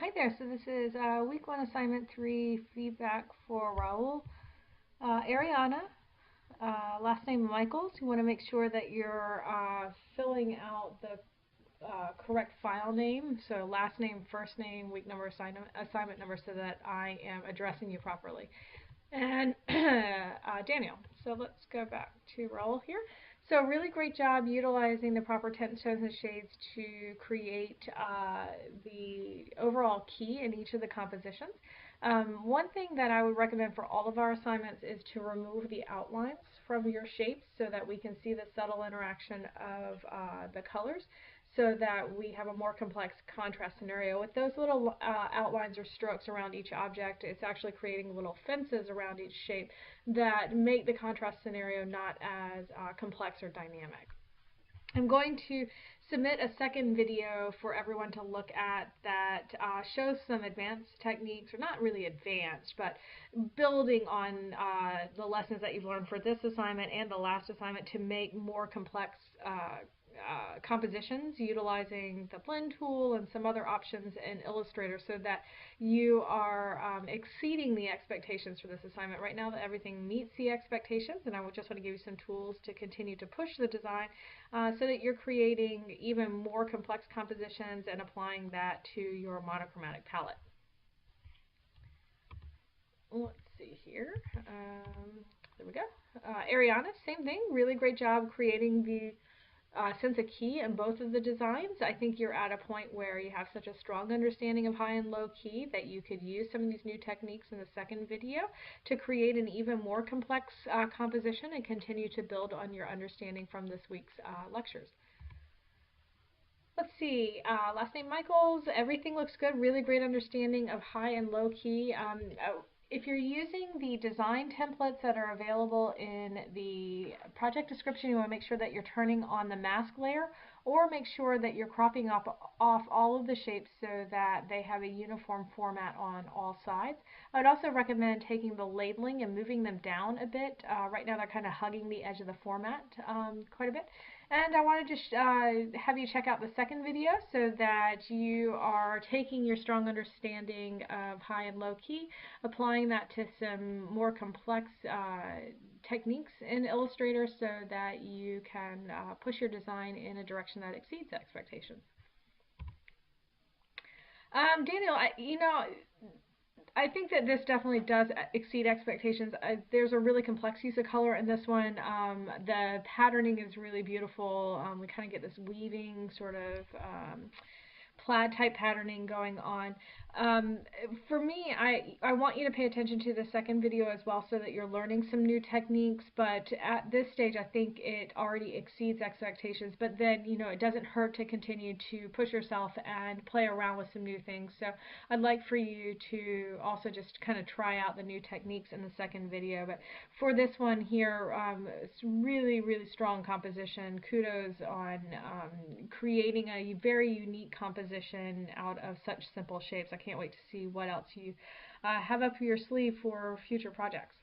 Hi there. So this is week 1 assignment 3 feedback for Raul. Ariana, last name Michaels. You want to make sure that you're filling out the correct file name. So last name, first name, week number, assignment number, so that I am addressing you properly. And Daniel. So let's go back to Raul here. So really great job utilizing the proper tones and shades to create the overall key in each of the compositions. One thing that I would recommend for all of our assignments is to remove the outlines from your shapes so that we can see the subtle interaction of the colors, so that we have a more complex contrast scenario. With those little outlines or strokes around each object, it's actually creating little fences around each shape that make the contrast scenario not as complex or dynamic. I'm going to submit a second video for everyone to look at that shows some advanced techniques, or not really advanced, but building on the lessons that you've learned for this assignment and the last assignment to make more complex compositions utilizing the blend tool and some other options in Illustrator, so that you are exceeding the expectations for this assignment. Right now that everything meets the expectations, and I just want to give you some tools to continue to push the design so that you're creating even more complex compositions and applying that to your monochromatic palette. Let's see here. There we go. Ariana, same thing. Really great job creating the sense of key in both of the designs. I think you're at a point where you have such a strong understanding of high and low key that you could use some of these new techniques in the second video to create an even more complex composition and continue to build on your understanding from this week's lectures. Let's see, last name Michaels, everything looks good, really great understanding of high and low key. If you're using the design templates that are available in the project description, you want to make sure that you're turning on the mask layer, or make sure that you're cropping off all of the shapes so that they have a uniform format on all sides. I would also recommend taking the labeling and moving them down a bit. Right now they're kind of hugging the edge of the format quite a bit. And I wanted to have you check out the second video so that you are taking your strong understanding of high and low key, applying that to some more complex techniques in Illustrator so that you can push your design in a direction that exceeds expectations. Daniel, I think that this definitely does exceed expectations. There's a really complex use of color in this one. The patterning is really beautiful. We kind of get this weaving sort of plaid type patterning going on. For me, I want you to pay attention to the second video as well so that you're learning some new techniques, but at this stage I think it already exceeds expectations, but then it doesn't hurt to continue to push yourself and play around with some new things. So I'd like for you to also just kind of try out the new techniques in the second video, but for this one here, it's really strong composition. Kudos on creating a very unique composition out of such simple shapes. I can't wait to see what else you have up your sleeve for future projects.